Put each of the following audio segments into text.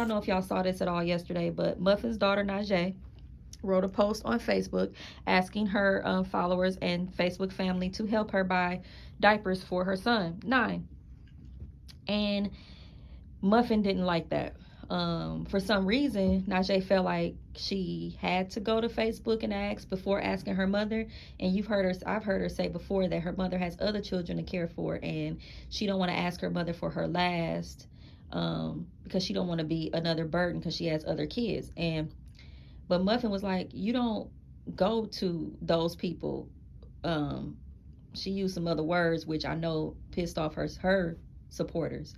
don't know if y'all saw this at all yesterday, but Muffin's daughter, Najay, wrote a post on Facebook asking her followers and Facebook family to help her buy diapers for her son, 9. And Muffin didn't like that. For some reason, Najee felt like she had to go to Facebook and ask before asking her mother. And I've heard her say before that her mother has other children to care for, and she don't want to ask her mother for her last, because she don't want to be another burden because she has other kids. But Muffin was like, you don't go to those people. She used some other words which I know pissed off her supporters.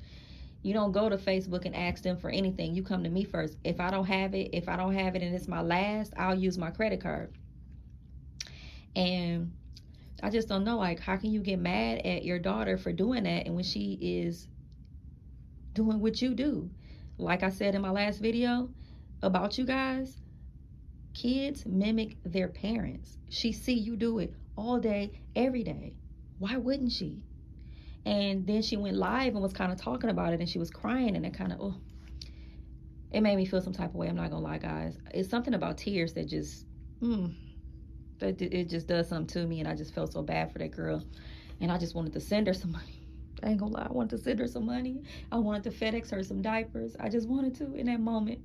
You don't go to Facebook and ask them for anything. You come to me first. If I don't have it and it's my last, I'll use my credit card. And I just don't know, like, how can you get mad at your daughter for doing that, and when she is doing what you do? Like I said in my last video about you guys, kids mimic their parents. She see you do it all day, every day. Why wouldn't she? And then she went live and was kind of talking about it, and she was crying, and it kind of, it made me feel some type of way. I'm not gonna lie, guys. It's something about tears that just, it just does something to me, and I just felt so bad for that girl, and I just wanted to send her some money. I ain't gonna lie, I wanted to send her some money. I wanted to FedEx her some diapers. I just wanted to in that moment.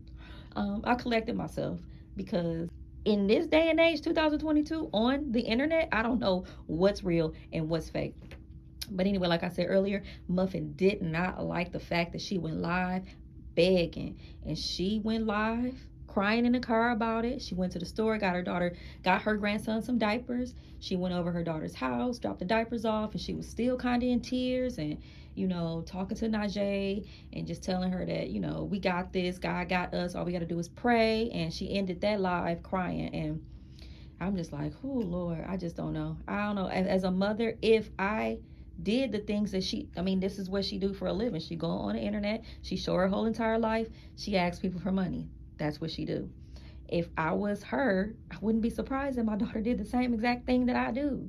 I collected myself, because in this day and age, 2022, on the internet, I don't know what's real and what's fake. But anyway, like I said earlier, Muffin did not like the fact that she went live begging. And she went live crying in the car about it. She went to the store, got her grandson some diapers. She went over her daughter's house, dropped the diapers off, and she was still kind of in tears and, talking to Najee and just telling her that, we got this, God got us, all we got to do is pray. And she ended that live crying. And I'm just like, oh, Lord, I just don't know. I don't know. As a mother, if I did the things that this is what she do for a living. She go on the internet, she show her whole entire life, she asks people for money. That's what she do. If I was her, I wouldn't be surprised if my daughter did the same exact thing that I do.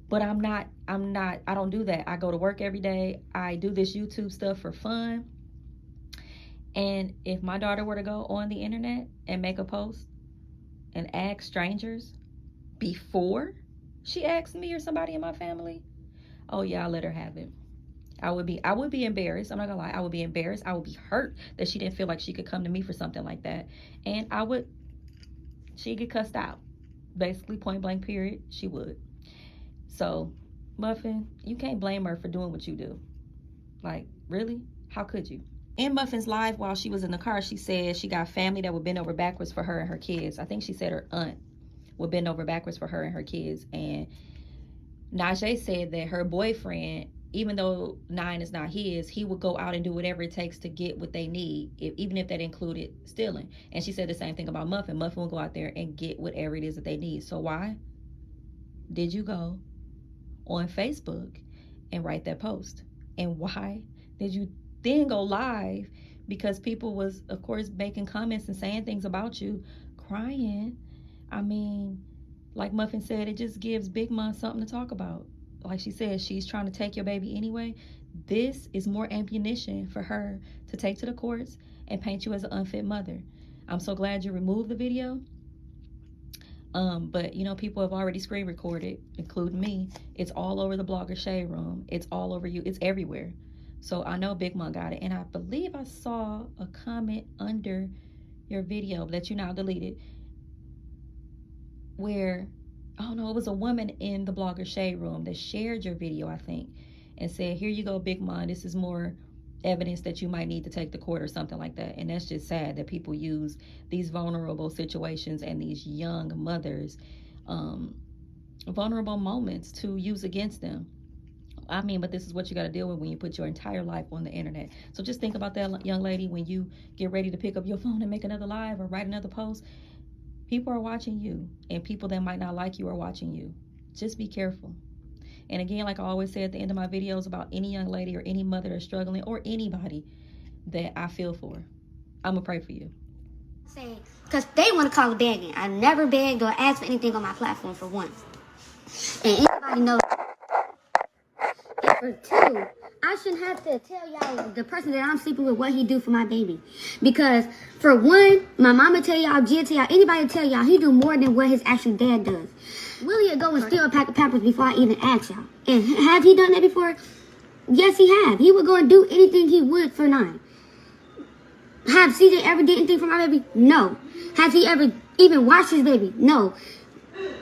But I don't do that. I go to work every day. I do this YouTube stuff for fun. And if my daughter were to go on the internet and make a post and ask strangers before she asked me or somebody in my family, oh yeah, I'll let her have it. I would be embarrassed. I'm not gonna lie. I would be embarrassed. I would be hurt that she didn't feel like she could come to me for something like that. And she'd get cussed out. Basically, point blank period, she would. So, Muffin, you can't blame her for doing what you do. Like, really? How could you? In Muffin's live, while she was in the car, she said she got family that would bend over backwards for her and her kids. I think she said her aunt would bend over backwards for her and her kids. And Najee said that her boyfriend, even though 9 is not his, he would go out and do whatever it takes to get what they need, even if that included stealing. And she said the same thing about Muffin. Muffin will go out there and get whatever it is that they need. So why did you go on Facebook and write that post? And why did you then go live? Because people was, of course, making comments and saying things about you, crying. Like Muffin said, it just gives Big Mom something to talk about. Like she said, she's trying to take your baby anyway. This is more ammunition for her to take to the courts and paint you as an unfit mother. I'm so glad you removed the video. But people have already screen recorded, including me. It's all over the blogger shade room. It's all over you. It's everywhere. So I know Big Mom got it. And I believe I saw a comment under your video that you now deleted, where, oh no, it was a woman in the blogger shade room that shared your video, I think, and said, here you go, Big Mom, this is more evidence that you might need to take to court or something like that. And that's just sad that people use these vulnerable situations and these young mothers, vulnerable moments to use against them. But this is what you got to deal with when you put your entire life on the internet. So just think about that, young lady, when you get ready to pick up your phone and make another live or write another post. People are watching you, and people that might not like you are watching you. Just be careful. And again, like I always say at the end of my videos about any young lady or any mother that's struggling, or anybody that I feel for, I'm going to pray for you. Because they want to call it begging. I never begged or asked for anything on my platform for once. And anybody knows, if For two, I shouldn't have to tell y'all the person that I'm sleeping with what he do for my baby. Because for one, my mama tell y'all, Gia tell y'all, anybody tell y'all he do more than what his actual dad does. Willie would go and steal a pack of Pampers before I even ask y'all. And have he done that before? Yes, he have. He would go and do anything he would for 9. Have CJ ever did anything for my baby? No. Has he ever even watched his baby? No.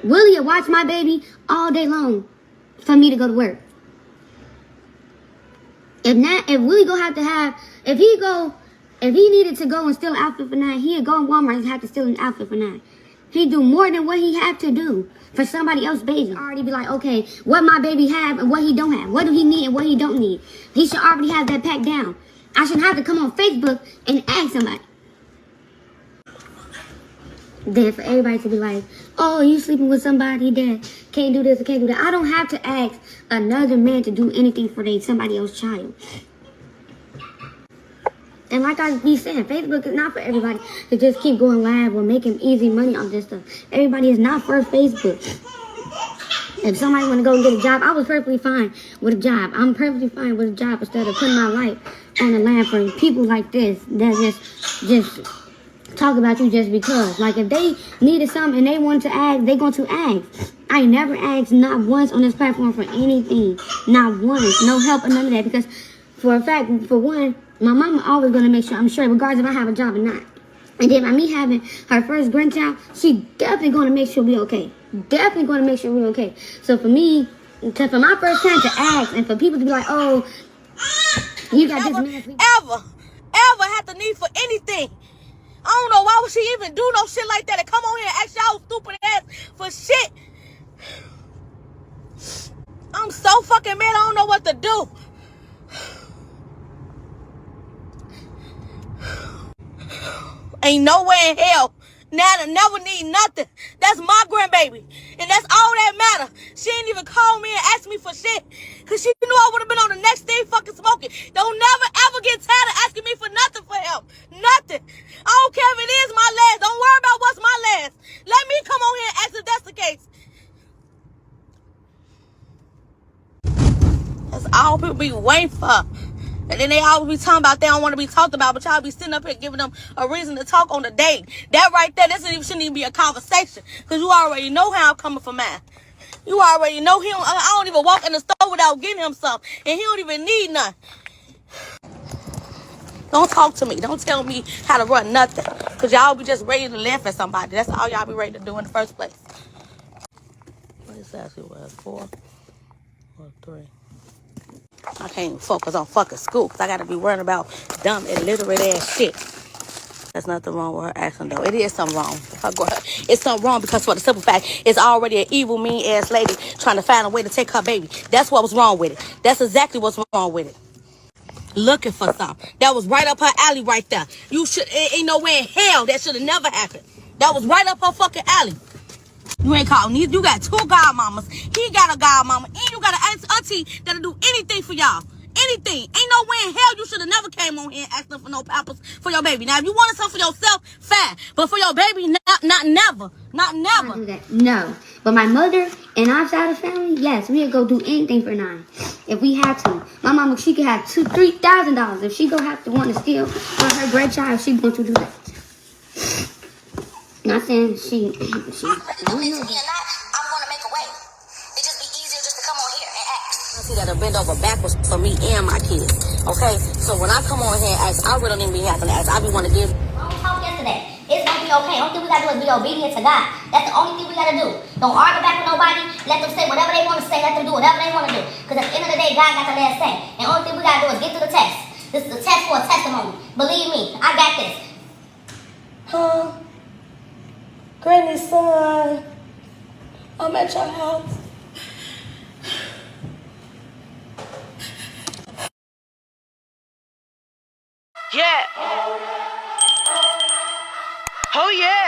Willie would watch my baby all day long for me to go to work. If Willie if he needed to go and steal an outfit for 9, he'd go in Walmart and have to steal an outfit for 9. He'd do more than what he had to do for somebody else's baby. Already be like, okay, what my baby have and what he don't have. What do he need and what he don't need. He should already have that packed down. I shouldn't have to come on Facebook and ask somebody. Then for everybody to be like, oh, you sleeping with somebody that can't do this or can't do that. I don't have to ask another man to do anything for somebody else's child. And like I be saying, Facebook is not for everybody to just keep going live or making easy money on this stuff. Everybody is not for Facebook. If somebody want to go and get a job, I was perfectly fine with a job. I'm perfectly fine with a job instead of putting my life on the line for people like this that just talk about you just because. Like, if they needed something and they wanted to ask, they going to ask. I never asked not once on this platform for anything. Not once. No help or none of that. Because for a fact, for one, my mama always going to make sure I'm straight regardless if I have a job or not. And then by me having her first grandchild, she definitely going to make sure we okay. Definitely going to make sure we're okay. So for me, for my first time to ask and for people to be like, oh, you got this man. Ever have the need for anything. I don't know why would she even do no shit like that and come on here and ask y'all stupid ass for shit. I'm so fucking mad, I don't know what to do. Ain't nowhere in hell. Nana never need nothing. That's my grandbaby. And that's all that matter. She ain't even call me and ask me for shit. Cause she knew I would have been on the next thing fucking smoking. Don't never ever get tired of asking me for nothing for help. Nothing. I don't care if it is my last. Don't worry about what's my last. Let me come on here and ask if that's the case. That's all people be waiting for. And then they always be talking about they don't want to be talked about, but y'all be sitting up here giving them a reason to talk on the date. That right there, shouldn't even be a conversation. Because you already know how I'm coming for mine. You already know him. I don't even walk in the store without getting him something. And he don't even need none. Don't talk to me. Don't tell me how to run nothing. Because y'all be just ready to laugh at somebody. That's all y'all be ready to do in the first place. What is that? 4 or 3? I can't even focus on fucking school because I got to be worrying about dumb, illiterate ass shit. There's nothing wrong with her accent, though. It is something wrong. It's something wrong because for the simple fact, it's already an evil, mean ass lady trying to find a way to take her baby. That's what was wrong with it. That's exactly what's wrong with it. Looking for something. That was right up her alley right there. Ain't no way in hell that should have never happened. That was right up her fucking alley. You ain't calling these. You got 2 godmamas. He got a godmama. And you got an auntie that'll do anything for y'all. Anything. Ain't no way in hell you should have never came on here and asked them for no pampers for your baby. Now, if you wanted something for yourself, fine. But for your baby, not never. Not never. I do that. No. But my mother and our side of the family, yes, we'd go do anything for 9 if we had to. My mama, she could have $2,000, $3,000. If she go have to want to steal for her grandchild, she going to do that. Not saying she I don't know. I'm gonna make a way. It just be easier just to come on here and ask. I see that'll bend over backwards for me and my kids. Okay? So when I come on here and ask, I really don't even be having to ask. I be want to give. Wrong talk yesterday. It's gonna be okay. Only thing we gotta do is be obedient to God. That's the only thing we gotta do. Don't argue back with nobody. Let them say whatever they want to say. Let them do whatever they want to do. Because at the end of the day, God got the last say. And only thing we gotta do is get through the test. This is a test for a testimony. Believe me, I got this. Granny, son, I'm at your house. Yeah. Oh yeah.